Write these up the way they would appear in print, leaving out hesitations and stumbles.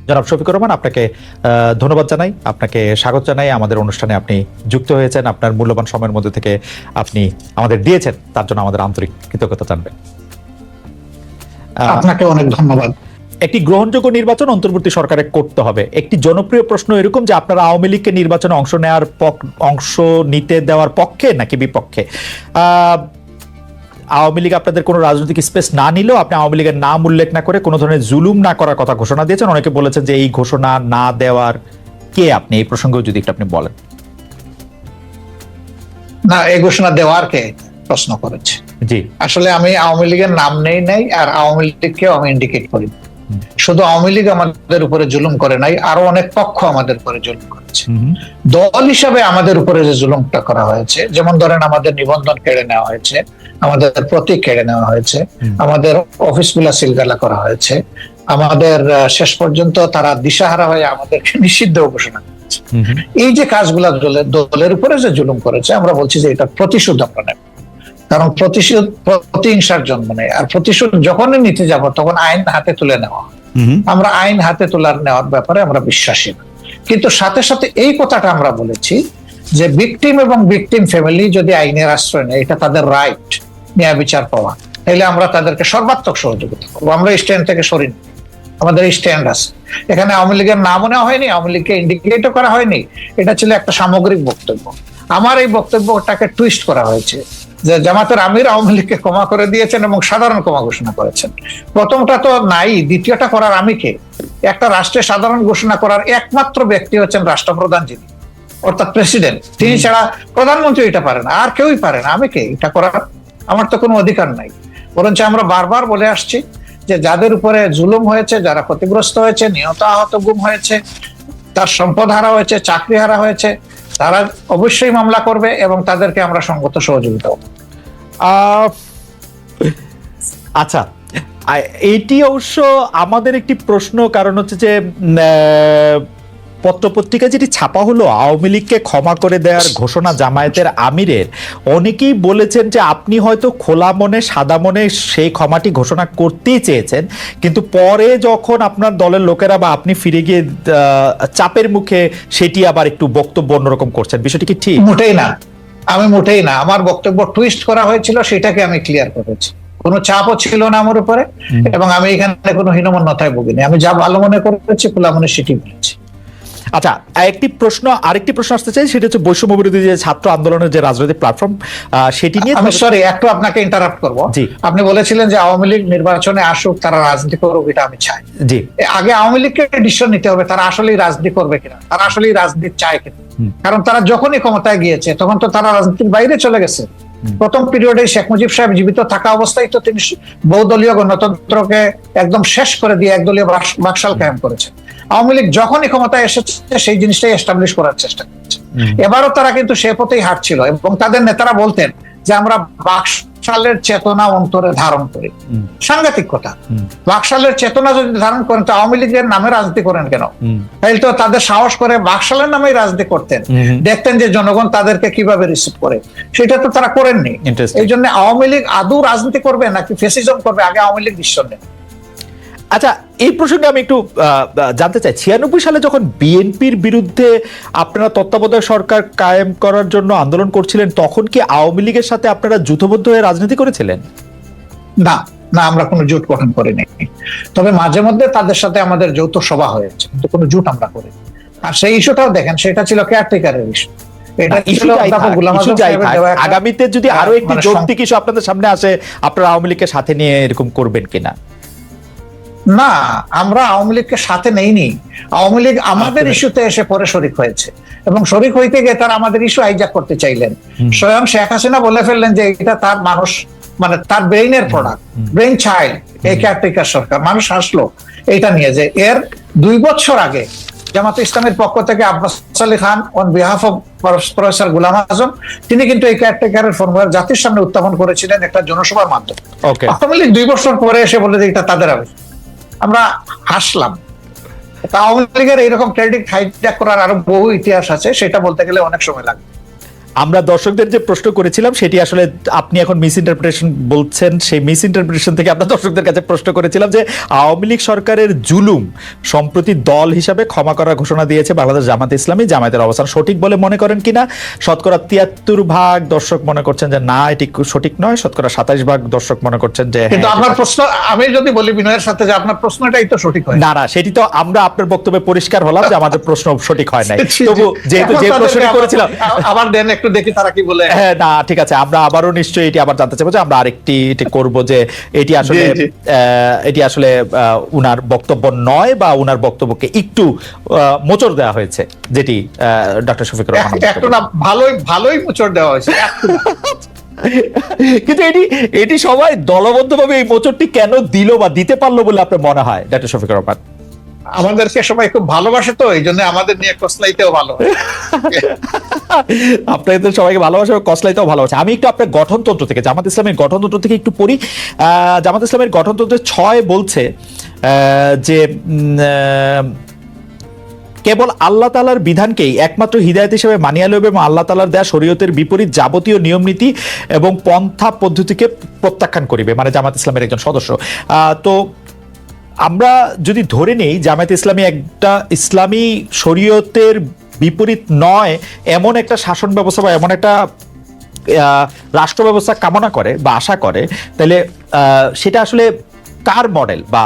জনাব শফিকুর রহমান, আপনাকে ধন্যবাদ জানাই, আপনাকে স্বাগত জানাই আমাদের অনুষ্ঠানে। আপনি যুক্ত হয়েছেন, আপনার মূল্যবান সময়ের মধ্যে থেকে আপনি আমাদের দিয়েছেন, তার জন্য আমাদের আন্তরিক কৃতজ্ঞতা জানবেন। আপনাকে অনেক ধন্যবাদ। একটি গ্রহণযোগ্য নির্বাচন অন্তর্বর্তী সরকারে করতে হবে। একটি জনপ্রিয় প্রশ্ন এরকম যে আপনারা আওয়ামী লীগকে নির্বাচনে অংশ নিতে দেওয়ার পক্ষে নাকি বিপক্ষে? আওয়ামী লীগ আপনাদের কোনো রাজনৈতিক স্পেস না নিলেও আপনি আওয়ামী লীগের নাম উল্লেখ না করে কোনো ধরনের জুলুম না করার কথা ঘোষণা দিয়েছেন। অনেকে বলেছেন যে এই ঘোষণা না দেওয়ার কে আপনি, এই প্রসঙ্গেও যদি একটু আপনি বলেন। না, এই ঘোষণা দেওয়ার কে প্রশ্ন করেছে? জি, আসলে আমি আওয়ামী লীগের নাম নেই নাই, আর আওয়ামী লীগকেও আমি ইন্ডিকেট করি। শুধু আওয়ামী লীগ আমাদের উপরে জুলুম করে নাই, আরো অনেক পক্ষ আমাদের উপরে জুলুম করেছে। দল হিসাবে আমাদের উপরে যে জুলুমটা করা হয়েছে, যেমন ধরেন আমাদের নিবন্ধন কেড়ে নেওয়া হয়েছে, আমাদের প্রতীক কেড়ে নেওয়া হয়েছে, আমাদের অফিসগুলা সিলগালা করা হয়েছে, আমাদের শেষ পর্যন্ত তারা দিশাহারা হয়ে আমাদেরকে নিষিদ্ধ ঘোষণা করেছে। এই যে কাজগুলা দলের উপরে যে জুলুম করেছে, আমরা বলছি যে এটা প্রতিশোধ আমরা নেব। কারণ প্রতিশোধ প্রতিহিংসার জন্ম নেয়, আর প্রতিশোধ যখনই নিতে যাব তখন আইন হাতে তুলে নেওয়া। আমরা আইন হাতে তোলার নেওয়ার ব্যাপারে আমরা বিশ্বাসী না। কিন্তু সাথে সাথে এই কথাটা আমরা বলেছি যে ভিকটিম এবং ভিকটিম ফ্যামিলি যদি আইনের আশ্রয় নেয়, এটা তাদের রাইট, ন্যায় বিচার পাওয়া, তাহলে আমরা তাদেরকে সর্বাত্মক সহযোগিতা করবো। আমরা স্ট্যান্ড থেকে সরি না, আমাদের স্ট্যান্ড আছে। এখানে আওয়ামী লীগের নামও নেওয়া হয়নি, আওয়ামী লীগকে ইন্ডিকেটও করা হয়নি। এটা ছিল একটা সামগ্রিক বক্তব্য। আমার এই বক্তব্যটাকে টুইস্ট করা হয়েছে যে জামাতের আমির আওয়ামী লীগকে ক্ষমা করে দিয়েছেন এবং সাধারণ ক্ষমা ঘোষণা করেছেন। প্রথমটা তো নাই, দ্বিতীয়টা করার আমি কে? একটা রাষ্ট্রের সাধারণ ঘোষণা করার একমাত্র ব্যক্তি হচ্ছেন রাষ্ট্রপ্রধান, যিনি অর্থাৎ প্রেসিডেন্ট। তিনি ছাড়া প্রধানমন্ত্রী এটা পারে না, আর কেউই পারে না। আমি কে এটা করার? আমার তো কোনো অধিকার নাই। বরঞ্চ আমরা বারবার বলে আসছি যে যাদের উপরে জুলুম হয়েছে, যারা ক্ষতিগ্রস্ত হয়েছে, নিহত আহত গুম হয়েছে, তার সম্পদ হারা হয়েছে, চাকরি হারা হয়েছে, তারা অবশ্যই মামলা করবে এবং তাদেরকে আমরা সঙ্গত সহযোগিতা করব। আচ্ছা, এইটি অবশ্য আমাদের একটি প্রশ্ন, কারণ হচ্ছে যে পত্রপত্রিকা যেটি ছাপা হলো আওয়ামী লীগকে ক্ষমা করে দেওয়ার ঘোষণা জামায়াতের আমিরের, অনেকেই বলেছেন যে আপনি হয়তো খোলা মনে সাদা মনে সেই ক্ষমাটি ঘোষণা করতেই চেয়েছেন, কিন্তু পরে যখন আপনার দলের লোকেরা বা আপনি ফিরে গিয়ে চাপের মুখে সেটি আবার একটু বক্তব্য অন্যরকম করছেন। বিষয়টি কি ঠিক? মোটেই না, আমি মোটেই না। আমার বক্তব্য টুইস্ট করা হয়েছিল, সেটাকে আমি ক্লিয়ার করেছি। কোনো চাপও ছিল না আমার উপরে, এবং আমি এখানে কোনো হীনমন্যতায় ভুগিনি। আমি যা ভালো মনে করেছি, খোলা মনে সেটি বলেছি। আচ্ছা, আরেকটি প্রশ্ন আসতে চাই, সেটা হচ্ছে বৈষম্য বিরোধী যে ছাত্র আন্দোলনের যে রাজনৈতিক প্ল্যাটফর্ম, সেটি নিয়ে আমি সরি একটু আপনাকে ইন্টারাপ্ট করবো। আপনি বলেছিলেন যে আওয়ামী লীগ নির্বাচনে আসুক, তারা রাজনীতি করুক, এটা আমি চাই। জি, আগে আওয়ামী লীগকে ডিসিশন নিতে হবে তারা আসলেই রাজনীতি করবে কিনা, তারা আসলেই রাজনীতি চায় কিনা। কারণ তারা যখনই ক্ষমতায় গিয়েছে তখন তো তারা রাজনীতির বাইরে চলে গেছে। প্রথম পিরিয়ডে শেখ মুজিব সাহেব জীবিত থাকা অবস্থায় তো তিনি বহুদলীয় গণতন্ত্রকে একদম শেষ করে দিয়ে একদলীয় বাকশাল কায়েম করেছে। আওয়ামী লীগ যখনই ক্ষমতায় এসেছে সেই জিনিসটাই এস্টাবলিশ করার চেষ্টা করছে। এবারও তারা কিন্তু সে পথেই হাঁটছিল, এবং তাদের নেতারা বলতেন যে আমরা বাকশালের চেতনা অন্তরে ধারণ করি। সাংঘাতিক কথা। বাকশালের চেতনা যদি ধারণ করেন তো আওয়ামী লীগের নামে রাজনীতি করেন কেন? তাইলে তো তাদের সাহস করে বাকশালের নামেই রাজনীতি করতেন, দেখতেন যে জনগণ তাদেরকে কিভাবে রিসিভ করে। সেটা তো তারা করেননি। এই জন্য আওয়ামী লীগ আদৌ রাজনীতি করবে নাকি ফ্যাসিজম করবে, আগে আওয়ামী লীগ ডিসিশন নেয়। আচ্ছা, এই প্রসঙ্গে আমি একটু জানতে চাই, 96 সালে যখন বিএনপির বিরুদ্ধে আপনারা তত্ত্বাবধায়ক সরকার কায়েম করার জন্য আন্দোলন করছিলেন, তখন কি আওয়ামী লীগের সাথে আপনারা জোটবদ্ধ হয়ে রাজনীতি করেছিলেন? না না, আমরা কোনো জোট গঠন করিনি। তবে মাঝে মধ্যে তাদের সাথে আমাদের যৌথ সভা হয়েছে, কিন্তু কোনো জোট আমরা করিনি। আর সেই ইস্যুটাও দেখেন, সেটা ছিল কেয়ারটেকারের ইস্যু। আগামীতে যদি আরো একটি যৌক্তিক ইস্যু আপনাদের সামনে আসে, আপনারা আওয়ামী লীগকে সাথে নিয়ে এরকম করবেন কিনা? না, আমরা আওয়ামী লীগকে সাথে নেইনি। আওয়ামী লীগ আমাদের ইস্যুতে এসে পরে শরিক হয়েছে, এবং শরিক হইতে গিয়ে তারা আমাদের ইস্যু হাইজ্যাক করতে চাইলেন। স্বয়ং শেখ হাসিনা বলে ফেললেন যে এটা তার মানুষ, মানে তার ব্রেইনের প্রোডাক্ট, ব্রেইন চাইল্ড এই কেয়ারটেকার সরকার। মানুষ হাসলো এটা নিয়ে, যে এর 2 বছর আগে জামাতে ইসলামের পক্ষ থেকে Abbas Ali Khan on behalf of professor Golam Azam, তিনি কিন্তু এই কেয়ারটেকারের ফর্মুলা জাতির সামনে উত্থাপন করেছিলেন একটা জনসভার মাধ্যমে। আওয়ামী লীগ 2 বছর পরে এসে বলে যে এটা তাদের আবিষ্কার। আমরা হাসলাম। আওয়ামী লীগের এইরকম ক্রেডিট হাইজ্যাক করার আরো বহু ইতিহাস আছে, সেটা বলতে গেলে অনেক সময় লাগবে। আমরা দর্শকদের যে প্রশ্ন করেছিলাম সেটি আসলে আপনি এখন মিস ইন্টারপ্রিটেশন বলছেন, সেই মিস ইন্টারপ্রিটেশন থেকে আমরা দর্শকদের কাছে প্রশ্ন করেছিলাম যে আওয়ামী লীগ সরকারের জুলুম সম্প্রতি দল হিসাবে ক্ষমা করার ঘোষণা দিয়েছে বাংলাদেশ জামাতে ইসলামী, জামায়াতের অবস্থান সঠিক বলে মনে করেন কিনা? শতকরা 73% দর্শক মনে করছেন যে না এটি সঠিক নয়, শতকরা 27% দর্শক মনে করছেন যে কিন্তু আপনার প্রশ্ন, আমি যদি বলি বিনয়ের সাথে যে আপনার প্রশ্নটাই তো সঠিক হয় না, সেটি তো আমরা আপনার বক্তব্যে পরিষ্কার হলাম যে আমাদের প্রশ্ন সঠিক হয় নাই। তবু যেহেতু যে প্রশ্নটি করেছিলাম আবার দেন একটু দেখি তারা কি বলে। হ্যাঁ, না ঠিক আছে, আমরা আবারও নিশ্চয়ই এটি আবার জানতে চাইবো যে আমরা আরেকটি এটি করব যে এটি আসলে উনার বক্তব্য নয় বা উনার বক্তব্যকে একটু মোচড় দেওয়া হয়েছে, যেটি ডক্টর শফিকুর রহমান একটু না, ভালোই মোচড় দেওয়া হয়েছে। কিন্তু এটি সবাই দলবদ্ধভাবে এই মোচড়টি কেন দিল বা দিতে পারলো বলে আপনার মনে হয় ডক্টর শফিকুর রহমান? আমাদেরকে সবাই খুব ভালোবাসে, তো এই জন্য আমাদের নিয়ে কসলাইতেও ভালো। আপনাদের সবাইকে ভালোবাসে, কসলাইতেও ভালোবাসে। আমি একটু আপনার গঠনতন্ত্র থেকে, জামাত ইসলামের গঠনতন্ত্র থেকে একটু পড়ি। জামাত ইসলামের গঠনতন্ত্রের 6 বলছে যে কেবল আল্লাহ তাআলার বিধানকেই একমাত্র হিদায়াত হিসেবে মানিয়া লইবে এবং আল্লাহ তাআলার দেয়া শরীয়তের বিপরীত যাবতীয় নিয়ম নীতি এবং পন্থা পদ্ধতিকে প্রত্যাখ্যান করিবে, মানে জামাত ইসলামের একজন সদস্য। তো আমরা যদি ধরে নেই জামায়াত ইসলামী একটা ইসলামী শরীয়তের বিপরীত নয় এমন একটা শাসন ব্যবস্থা বা এমন একটা রাষ্ট্র ব্যবস্থা কামনা করে বা আশা করে, তাহলে সেটা আসলে কার মডেল বা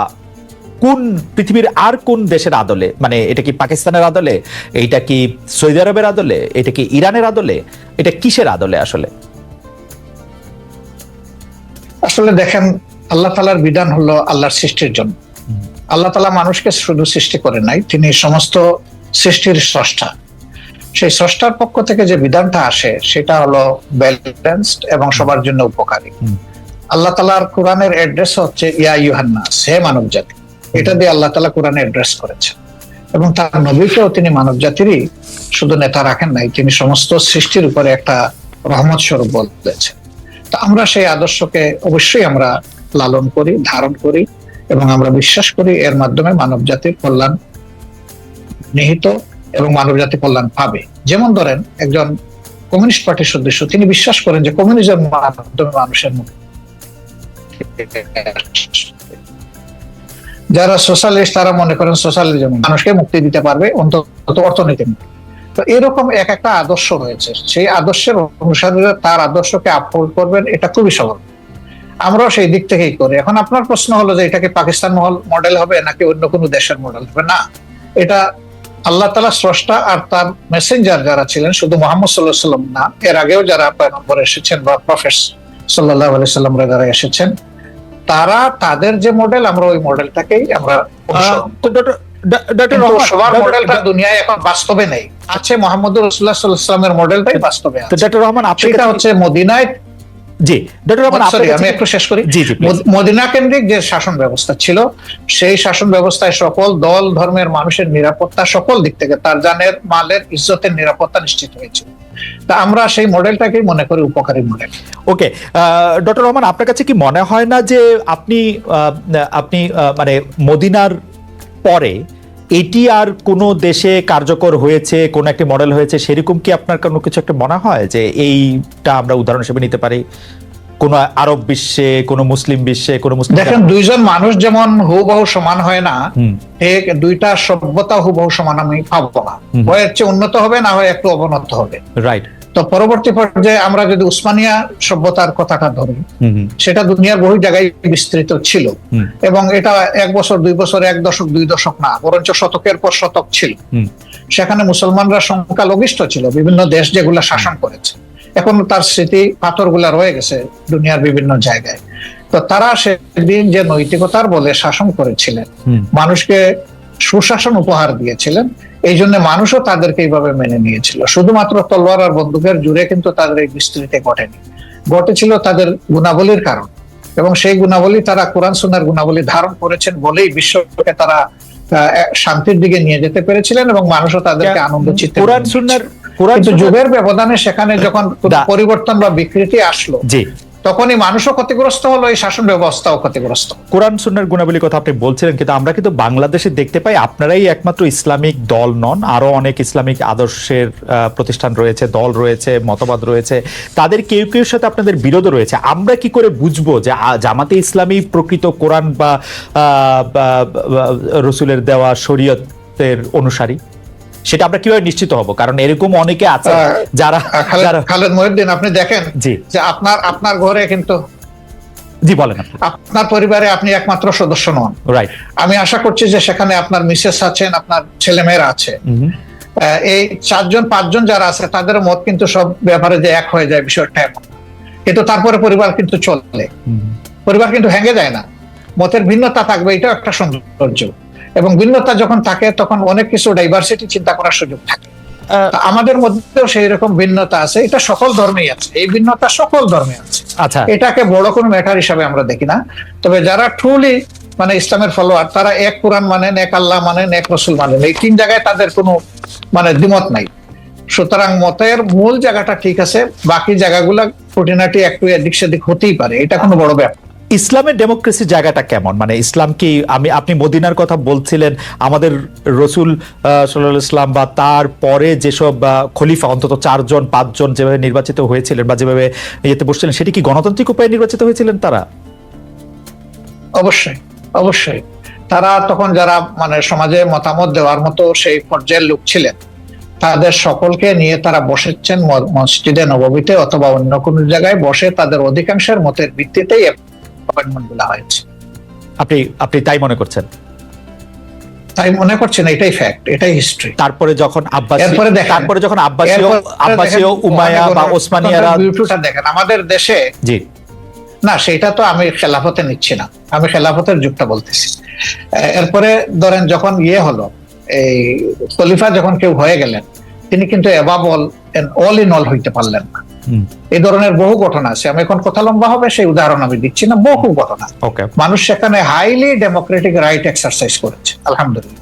কোন পৃথিবীর আর কোন দেশের আদলে? মানে এটা কি পাকিস্তানের আদলে, এটা কি সৌদি আরবের আদলে, এটা কি ইরানের আদলে, এটা কিসের আদলে আসলে? আসলে দেখেন, আল্লাহ তাআলার বিধান হলো আল্লাহর সৃষ্টির জন্য। আল্লাহ তাআলা মানুষকে শুধু সৃষ্টি করে নাই, তিনি সমস্ত সৃষ্টির স্রষ্টা। সেই স্রষ্টার পক্ষ থেকে যে বিধানটা আসে সেটা হলো ব্যালেন্সড এবং সবার জন্য উপকারী। আল্লাহ তাআলার কোরআনের অ্যাড্রেস হচ্ছে ইয়া আইয়ুহান নাস, হে মানব জাতি। এটা দিয়ে আল্লাহ তাআলা কোরআনে অ্যাড্রেস করেছেন এবং তার নবীকেও তিনি মানব জাতিরই শুধু নেতা রাখেন নাই, তিনি সমস্ত সৃষ্টির উপরে একটা রহমত স্বরূপ বলেছেন। তো আমরা সেই আদর্শকে অবশ্যই আমরা লালন করি, ধারণ করি এবং আমরা বিশ্বাস করি এর মাধ্যমে মানব জাতির কল্যাণ নিহিত এবং মানব জাতি কল্যাণ পাবে। যেমন ধরেন একজন কমিউনিস্ট পার্টির সদস্য, তিনি বিশ্বাস করেন যে কমিউনিজম মাধ্যমে মানুষের মুক্তি। যারা সোশ্যালিস্ট তারা মনে করেন সোশ্যালিজম মানুষকে মুক্তি দিতে পারবে, অন্তত অর্থনীতি। তো এরকম এক একটা আদর্শ রয়েছে, সেই আদর্শের অনুসারে তার আদর্শকে আপহোল্ড করবেন, এটা খুবই সহজ। আমরাও সেই দিক থেকেই করি। এখন আপনার প্রশ্ন হলো যে এটা কি পাকিস্তান মডেল হবে নাকি অন্য কোনো দেশের মডেল হবে? না, এটা আল্লাহ তাআলা স্রষ্টা আর তার মেসেঞ্জার যারা ছিলেন, শুধু মুহাম্মদ সাল্লাল্লাহু আলাইহি ওয়াসাল্লাম না, এর আগেও যারা পয়গম্বর এসেছেন বা প্রফেট সাল্লাল্লাহু আলাইহি সাল্লামরা যারা এসেছেন, তারা তাদের যে মডেল, আমরা ওই মডেলটাকেই আমরা সবার মডেলটা দুনিয়ায় এখন বাস্তবে নেই। আছে মুহাম্মদুর রাসূলুল্লাহ সাল্লাল্লাহু আলাইহি ওয়াসাল্লামের মডেলটাই বাস্তবে আছে। ডক্টর রহমান, সেটা হচ্ছে মদিনায়। জি ডক্টর রহমান, আমি একটু শেষ করি। মদিনা কেন্দ্রিক যে শাসন ব্যবস্থা ছিল, সেই শাসন ব্যবস্থায় সকল দল ধর্মের মানুষের নিরাপত্তা সকল দিক থেকে, তার জানের মালের ইজ্জতের নিরাপত্তা নিশ্চিত হয়েছিল। তা আমরা সেই মডেলটাকেই মনে করি উপকারী মডেল। ওকে, ডক্টর রহমান, আপনার কাছে কি মনে হয় না যে আপনি মানে মদিনার পরে এটি আর কোনো দেশে কার্যকর হয়েছে, কোন একটি মডেল হয়েছে, সেরকম কি আপনার কোনো কিছু একটা মনে হয় যে এইটা আমরা উদাহরণ হিসেবে নিতে পারি কোন আরব বিশ্বে, কোন মুসলিম বিশ্বে, কোন মুসলিম? দেখেন, দুইজন মানুষ যেমন হুবহু সমান হয় না, ঠিক দুইটা সভ্যতা হুবহু সমান আমি পাবো না। হয় হচ্ছে উন্নত হবে, না হয় একটু অবনত হবে। রাইট। তো পরবর্তী পর্যায়ে আমরা যদি উসমানিয়া সভ্যতার কথাটা ধরি, সেটা দুনিয়ার বহু জায়গায় বিস্তৃত ছিল এবং এটা 1 বছর 2 বছর, 1 দশক 2 দশক না, বরঞ্চ শতকের পর শতক ছিল। সেখানে মুসলমানরা সংখ্যালঘিষ্ঠ ছিল, বিভিন্ন দেশ যেগুলা শাসন করেছে, এখন তার স্মৃতি পাথরগুলা রয়ে গেছে দুনিয়ার বিভিন্ন জায়গায়। তো তারা সেদিন যে নৈতিকতার বলে শাসন করেছিলেন, মানুষকে সুশাসন উপহার দিয়েছিলেন, এই জন্য মানুষও তাদেরকে এইভাবে মেনে নিয়েছিল। শুধুমাত্র তলোয়ার আর বন্দুকের জুড়ে কিন্তু তাদের এই বিস্তৃতি ঘটেনি, ঘটেছিল তাদের গুণাবলীর কারণ, এবং সেই গুণাবলী তারা কোরআন সুন্নাহর গুণাবলী ধারণ করেছেন বলেই বিশ্বকে তারা শান্তির দিকে নিয়ে যেতে পেরেছিলেন এবং মানুষও তাদেরকে আনন্দ চিত্তে। কোরআন সুন্নাহর কিন্তু যুগের ব্যবধানে সেখানে যখন পরিবর্তন বা বিকৃতি আসলো, তখনই মানুষও ক্ষতিগ্রস্ত হলো, এই শাসন ব্যবস্থাও ক্ষতিগ্রস্ত। কোরআন সুন্নাহর গুণাবলীর কথা আপনি বলছিলেন, কিন্তু আমরা কিন্তু বাংলাদেশে দেখতে পাই আপনারাই একমাত্র ইসলামিক দল নন, আরো অনেক ইসলামিক আদর্শের প্রতিষ্ঠান রয়েছে, দল রয়েছে, মতবাদ রয়েছে, তাদের কেউ কেউ সাথে আপনাদের বিরোধ রয়েছে। আমরা কি করে বুঝবো যে জামাতে ইসলামী প্রকৃত কোরআন বা রসুলের দেওয়া শরীয়তের অনুসারী? সেটা আমরা কিভাবে নিশ্চিত হব? কারণ এরকম অনেকে আছে যারা খালেদ মহিউদ্দিন, আপনি দেখেন যে আপনার ঘরে কিন্তু, জি বলেন, আপনার পরিবারে আপনি একমাত্র সদস্য নন, রাইট? আমি আশা করছি যে সেখানে আপনার মিসেস আছেন, আপনার ছেলেমেয়েরা আছে, এই 4-5 যারা আছে তাদের মত কিন্তু সব ব্যাপারে যে এক হয়ে যায় বিষয়টা এমন, কিন্তু তারপরে পরিবার কিন্তু চলে, পরিবার কিন্তু ভেঙে যায় না। মতের ভিন্নতা থাকবে, এটাও একটা সৌন্দর্য, এবং ভিন্নতা যখন থাকে তখন অনেক কিছু ডাইভার্সিটি চিন্তা করার সুযোগ থাকে। আমাদের মধ্যেও সেই রকম ভিন্নতা আছে, এটা সকল ধর্মেই আছে, এই ভিন্নতা সকল ধর্মে আছে। আচ্ছা, এটাকে বড় কোনো ম্যাটার হিসাবে আমরা দেখি না। তবে যারা ট্রুলি মানে ইসলামের ফলোয়ার, তারা এক কোরআন মানেন, এক আল্লাহ মানেন, এক রসুল মানেন, এই 3 জায়গায় তাদের কোনো মানে দ্বিমত নাই। সুতরাং মতের মূল জায়গাটা ঠিক আছে, বাকি জায়গাগুলো খুঁটিনাটি একটু এদিক সেদিক হতেই পারে, এটা কোনো বড় ব্যাপার। ইসলামের ডেমোক্রেসি জায়গাটা কেমন? মানে ইসলাম কি, আপনি মদিনার কথা বলছিলেন, আমাদের রসুল সাল্লাল্লাহু আলাইহি ওয়াসাল্লাম বা তার পরে যেসব খলিফা অন্তত 4-5 যেভাবে নির্বাচিত হয়েছিলেন বা যেভাবে ইয়েতে বসছিলেন, সেটি কি গণতান্ত্রিক উপায়ে নির্বাচিত হয়েছিলেন তারা? অবশ্যই, অবশ্যই। তারা তখন যারা মানে সমাজে মতামত দেওয়ার মতো সেই পর্যায়ের লোক ছিলেন, তাদের সকলকে নিয়ে তারা বসেছেন মসজিদে নববীতে অথবা অন্য কোন জায়গায় বসে, তাদের অধিকাংশের মতের ভিত্তিতেই অ্যাপয়েন্টমেন্ট গুলো হয়েছে। আপনি তাই মনে করছেন? তাই মনে করছেন, এটাই ফ্যাক্ট, এটাই হিস্ট্রি। তারপরে যখন আব্বাসীয় উমাইয়া বা ওসমানিয়ারা, দেখেন আমাদের দেশে, জি না, সেটা তো আমি খেলাফতে নিচ্ছি না, আমি খেলাফতের যুগটা বলতেছি। এরপরে ধরেন যখন হলো, এই খলিফা যখন কেউ হয়ে গেলেন, তিনি কিন্তু অ্যাবাব অল ইন অল হইতে পারলেন না। এই ধরনের বহু ঘটনা আছে, আমি এখন কথা লম্বা হবে, সেই উদাহরণ আমি দিচ্ছি না, বহু ঘটনা। মানুষ সেখানে হাইলি ডেমোক্রেটিক রাইট এক্সারসাইজ করেছে, আলহামদুলিল্লাহ।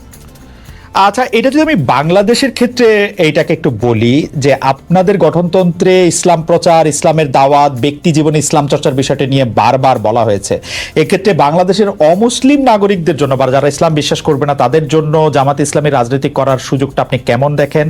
আচ্ছা, এটা যদি আমি বাংলাদেশের ক্ষেত্রে এইটাকে একটু বলি, যে আপনাদের গঠনতন্ত্রে ইসলাম প্রচার, ইসলামের দাওয়াত, ব্যক্তি জীবনে ইসলাম চর্চার বিষয়টা নিয়ে বারবার বলা হয়েছে। এক্ষেত্রে বাংলাদেশের অমুসলিম নাগরিকদের জন্য বা যারা ইসলাম বিশ্বাস করবে না তাদের জন্য জামাত ইসলামী রাজনীতি করার সুযোগটা আপনি কেমন দেখেন?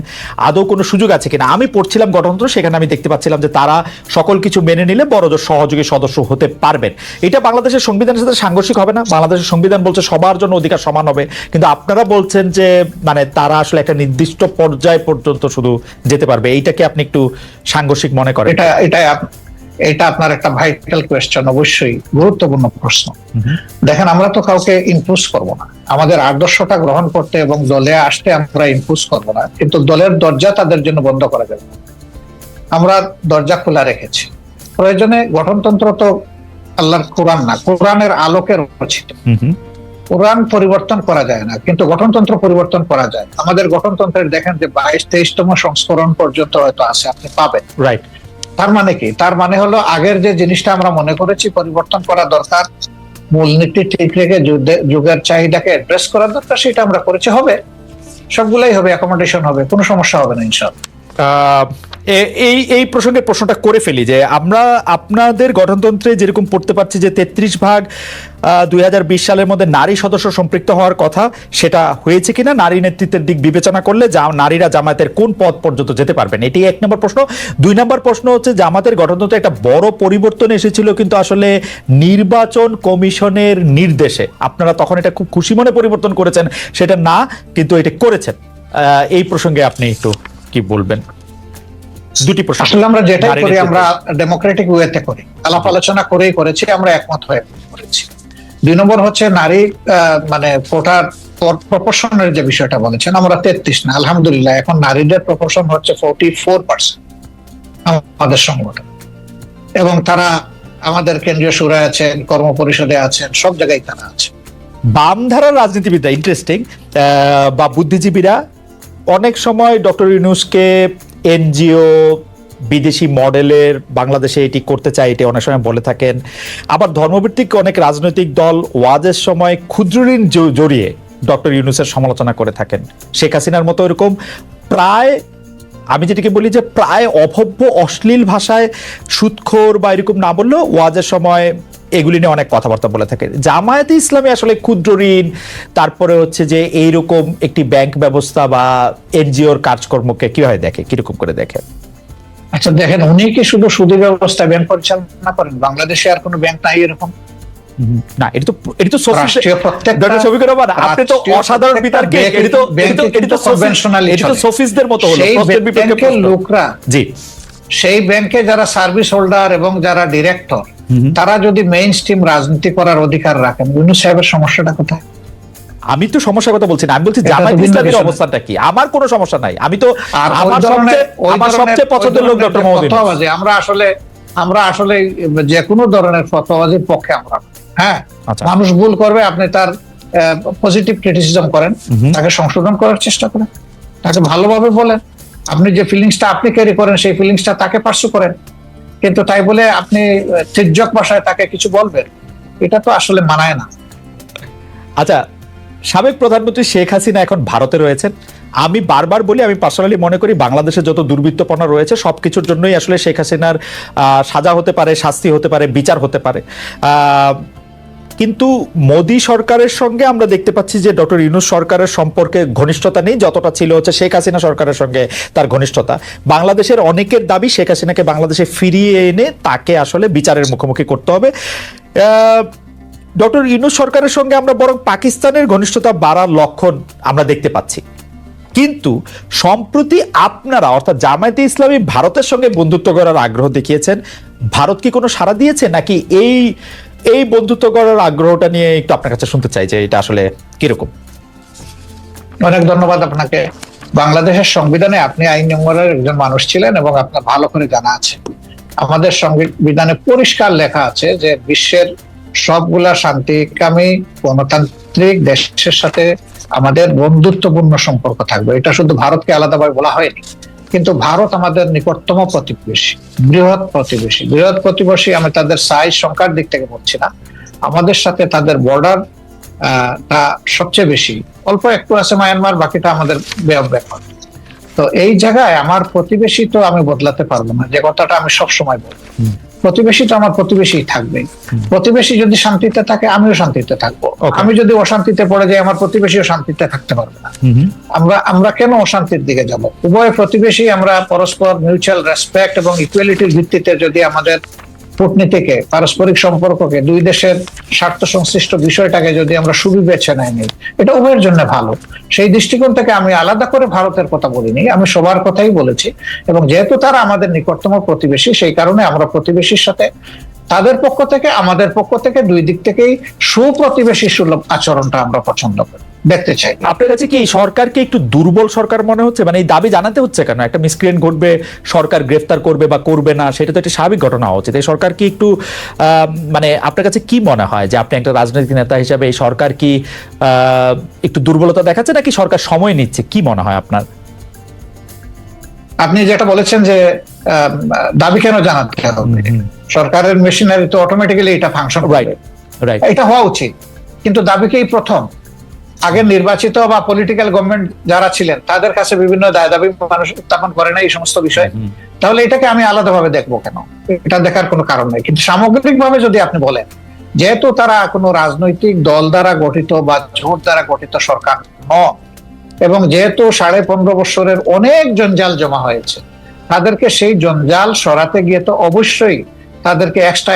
আদৌ কোনো সুযোগ আছে কিনা? আমি পড়ছিলাম গঠনতন্ত্র, সেখানে আমি দেখতে পাচ্ছিলাম যে তারা সকল কিছু মেনে নিলে বড়জোর সহযোগী সদস্য হতে পারবেন। এটা বাংলাদেশের সংবিধানের সাথে সাংঘর্ষিক হবে না? বাংলাদেশের সংবিধান বলছে সবার জন্য অধিকার সমান হবে, কিন্তু আপনারা বলছেন যে মানে তারা আসলে একটা নির্দিষ্ট পর্যায় পর্যন্ত শুধু যেতে পারবে। এইটাকে আপনি একটু সাংঘর্ষিক মনে করেন? এটা আপনার একটা ভাইটাল কোয়েশ্চেন, অবশ্যই গুরুত্বপূর্ণ প্রশ্ন। দেখেন, আমরা তো কাউকে ইম্পোজ করব না, আমাদের আদর্শটা গ্রহণ করতে এবং দলে আসতে আমরা ইম্পোজ করব না, কিন্তু দলের দরজা তাদের জন্য বন্ধ করা যাবে না, আমরা দরজা খোলা রেখেছি। প্রয়োজনে গঠনতন্ত্র তো আল্লাহর কোরআন না, কোরআনের আলোকে রচিত। কোরআন পরিবর্তন করা যায় না, কিন্তু গঠনতন্ত্র পরিবর্তন করা যায়। আমাদের গঠনতন্ত্রের দেখেন যে 22-23তম সংস্করণ পর্যন্ত হয়তো আছে, আপনি পাবেন, রাইট? তার মানে কি? তার মানে হলো আগের যে জিনিসটা আমরা মনে করেছি পরিবর্তন করা দরকার, মূলনীতি ঠিক রেখে যুগের চাহিদাকে অ্যাড্রেস করা দরকার, সেটা আমরা করেছি। হবে, সবগুলাই হবে, অ্যাকোমোডেশন হবে, কোনো সমস্যা হবে না ইনশাআল্লাহ। এই প্রসঙ্গে প্রশ্নটা করে ফেলি যে আমরা আপনাদের গঠনতন্ত্রে যেরকম পড়তে পারছি যে 33 2020 সালের মধ্যে নারী সদস্য সম্পৃক্ত হওয়ার কথা, সেটা হয়েছে কিনা? নারী নেতৃত্বের দিক বিবেচনা করলে নারীরা জামায়াতের কোন পদ পর্যন্ত যেতে পারবেন? এটি 1 নম্বর প্রশ্ন। 2 নম্বর প্রশ্ন হচ্ছে, জামাতের গঠনতন্ত্রে একটা বড় পরিবর্তন এসেছিল কিন্তু আসলে নির্বাচন কমিশনের নির্দেশে, আপনারা তখন এটা খুব খুশি মনে পরিবর্তন করেছেন, সেটা না কিন্তু এটা করেছেন। এই প্রসঙ্গে আপনি একটু কি বলবেন? দুটি প্রশ্ন। আসলে আমরা যেটাই করি আমরা ডেমোক্রেটিক ওয়েতে করি, আলাপ আলোচনা করেই করেছি, আমরা একমত হয়ে করেছি। 2 নম্বর হচ্ছে নারী মানে কোটার প্রপোর্শনের যে বিষয়টা বলেছেন, আমরা 33 না, আলহামদুলিল্লাহ এখন নারীদের প্রপোর্শন হচ্ছে 44% আমাদের সংগঠন, এবং তারা আমাদের কেন্দ্রীয় সুরায় আছেন, কর্ম পরিষদে আছেন, সব জায়গায় তারা আছে। বামধারার রাজনীতিবিদরা, ইন্টারেস্টিং, বা বুদ্ধিজীবীরা অনেক সময় ডক্টর ইউনূসকে এনজিও বিদেশি মডেলের বাংলাদেশে এটি করতে চায়, এটি অনেক সময় বলে থাকেন। আবার ধর্মভিত্তিক অনেক রাজনৈতিক দল ওয়াজের সময় ক্ষুদ্র ঋণ জড়িয়ে ডক্টর ইউনূসের সমালোচনা করে থাকেন। শেখ হাসিনার মতো এরকম প্রায় আমি যেটাকে বলি যে প্রায় অভব্য অশ্লীল ভাষায় সুদখোর বা এরকম না বললেও ওয়াজের সময় এগুলি নিয়ে অনেক কথাবার্তা বলে থাকে। জামায়াতে ইসলামী আসলে ক্ষুদ্র ঋণ, তারপরে হচ্ছে যে এইরকম একটি ব্যাংক ব্যবস্থা বা এনজিওর কাজকর্মকে কিভাবে দেখে, কিরকম করে দেখে? আচ্ছা দেখেন, উনি কি শুধু সুদী ব্যবস্থা ব্যাংক পরিচালনা করেন? বাংলাদেশে আর কোনো ব্যাংক নাই এরকম? না, এটা তো রাষ্ট্রীয় প্রত্যেকটা ডক্টর শফিকুর রহমান, আপনি তো অসাধারণ বিতর্কে, এটা তো সোফিস্টদের মতো হলো, প্রশ্নের বিপক্ষে প্রশ্ন। লোকরা, জি, সেই ব্যাংকে যারা সার্ভিস হোল্ডার এবং যারা ডিরেক্টর, তারা যদি মেইন স্ট্রিম রাজনীতি করার অধিকার রাখেন, ইউনূস সাহেবের সমস্যাটা কোথায়? আমি তো সমস্যার কথা বলছি না, আমি বলছি জামায়াত ইসলামীর অবস্থানটা কি। আমার কোনো সমস্যা নাই, আমি তো আমার সবচেয়ে পছন্দের লোক ডক্টর মোহাম্মদ ইউনূস। আমরা আসলে যে কোনো ধরনের ফতোয়াবাজির পক্ষে আমরা। হ্যাঁ, মানুষ ভুল করবে, আপনি তার পজিটিভ ক্রিটিসিজম করেন, তাকে সংশোধন করার চেষ্টা করেন, তাকে ভালোভাবে বলেন। আপনি যে ফিলিংসটা আপনি ক্যারি করেন সেই ফিলিংসটা তাকে পার্সু করেন, কিন্তু তাই বলে আপনি তির্যক ভাষায় তাকে কিছু বলবেন, এটা তো আসলে মানায় না। আচ্ছা, সাবেক প্রধানমন্ত্রী শেখ হাসিনা এখন ভারতে রয়েছেন। আমি বারবার বলি, আমি পার্সোনালি মনে করি বাংলাদেশে যত দুর্বৃত্তপনা রয়েছে সবকিছুর জন্যই আসলে শেখ হাসিনার সাজা হতে পারে, শাস্তি হতে পারে, বিচার হতে পারে। কিন্তু মোদী সরকারের সঙ্গে আমরা দেখতে পাচ্ছি যে ডক্টর ইউনূস সরকারের সম্পর্কে ঘনিষ্ঠতা নেই যতটা ছিল হচ্ছে শেখ হাসিনা সরকারের সঙ্গে তার ঘনিষ্ঠতা। বাংলাদেশের অনেকের দাবি শেখ হাসিনাকে বাংলাদেশে ফিরিয়ে এনে তাকে আসলে বিচারের মুখোমুখি করতে হবে। ডক্টর ইউনূস সরকারের সঙ্গে আমরা বরং পাকিস্তানের ঘনিষ্ঠতা বাড়ার লক্ষণ আমরা দেখতে পাচ্ছি। কিন্তু সম্প্রতি আপনারা অর্থাৎ জামায়াতে ইসলামী ভারতের সঙ্গে বন্ধুত্ব করার আগ্রহ দেখিয়েছেন। ভারত কি কোনো সাড়া দিয়েছে, নাকি এই বন্ধুত্ব করার আগ্রহটা নিয়ে একটু আপনার কাছে শুনতে চাই যে এটা আসলে কিরকম? অনেক ধন্যবাদ আপনাকে। বাংলাদেশের সংবিধানে আপনি আইন নম্বরের একজন মানুষ ছিলেন এবং আপনার ভালো করে জানা আছে, আমাদের সংবিধানে পরিষ্কার লেখা আছে যে বিশ্বের সবগুলা শান্তিকামী গণতান্ত্রিক দেশের সাথে আমাদের বন্ধুত্বপূর্ণ সম্পর্ক থাকবে। এটা শুধু ভারতকে আলাদাভাবে বলা হয়নি, কিন্তু ভারত আমাদের নিকটতম প্রতিবেশী, বৃহৎ প্রতিবেশী। আমি তাদের সাইজ সংখ্যার দিক থেকে বলছি না, আমাদের সাথে তাদের বর্ডার সবচেয়ে বেশি। অল্প একটু আছে মায়ানমার, বাকিটা আমাদের ব্যাপার। তো এই জায়গায় আমার প্রতিবেশী তো আমি বদলাতে পারবো না, যে কথাটা আমি সবসময় বলি, প্রতিবেশী তো আমার প্রতিবেশী থাকবে। প্রতিবেশী যদি শান্তিতে থাকে আমিও শান্তিতে থাকবো, আমি যদি অশান্তিতে পড়ে যাই আমার প্রতিবেশীও শান্তিতে থাকতে পারবে না। আমরা কেন অশান্তির দিকে যাব? উভয় প্রতিবেশী আমরা পরস্পর মিউচুয়াল রেসপেক্ট এবং ইকুয়ালিটির ভিত্তিতে যদি আমাদের কূটনীতিকে, পারস্পরিক সম্পর্ককে, দুই দেশের স্বার্থ সংশ্লিষ্ট বিষয়টাকে যদি আমরা সুবিবেচনায় নিই, এটা উভয়ের জন্য ভালো। সেই দৃষ্টিকোণ থেকে আমি আলাদা করে ভারতের কথা বলিনি, আমি সবার কথাই বলেছি। এবং যেহেতু তারা আমাদের নিকটতম প্রতিবেশী, সেই কারণে আমরা প্রতিবেশীর সাথে তাদের পক্ষ থেকে আমাদের পক্ষ থেকে দুই দিক থেকেই সুপ্রতিবেশী সুলভ আচরণটা আমরা পছন্দ করি, দেখতে চাই। আপনার কাছে কি এই সরকারকে একটু দুর্বল সরকার মনে হচ্ছে? মানে এই দাবি জানাতে হচ্ছে কেন? একটা মিসক্রিয়েন্ট ঘটবে, সরকার গ্রেফতার করবে বা করবে না, সেটা তো একটা স্বাভাবিক ঘটনা হওয়া উচিত। এই সরকার কি একটু মানে আপনার কাছে কি মনে হয় যে আপনি একটা রাজনৈতিক নেতা হিসেবে এই সরকার কি একটু দুর্বলতা দেখাচ্ছে, নাকি সরকার সময় নিচ্ছে? কি মনে হয় আপনার? আপনি যেটা বলেছেন যে দাবি কেন জানাতে হবে, সরকারের মেশিনারি তো অটোমেটিক্যালি এটা ফাংশন করবে, এটা হওয়া উচিত। কিন্তু দাবিকেই প্রথম আগে নির্বাচিত বা পলিটিক্যাল গভর্নমেন্ট যারা ছিলেন তাদের কাছে বিভিন্ন দায় দাবি মানুষ উত্থাপন করে না এই সমস্ত বিষয়, তাহলে এটাকে আমি আলাদাভাবে দেখবো কেন? এটা দেখার কোনো কারণ নেই। কিন্তু সামগ্রিকভাবে যদি আপনি বলেন, যেহেতু তারা কোনো রাজনৈতিক দল দ্বারা গঠিত বা জোট দ্বারা গঠিত সরকার নয়, এবং যেহেতু 15.5 বছরের অনেক জঞ্জাল জমা হয়েছে, তাদেরকে সেই জঞ্জাল সরাতে গিয়ে তো অবশ্যই তাদেরকে এক্সট্রা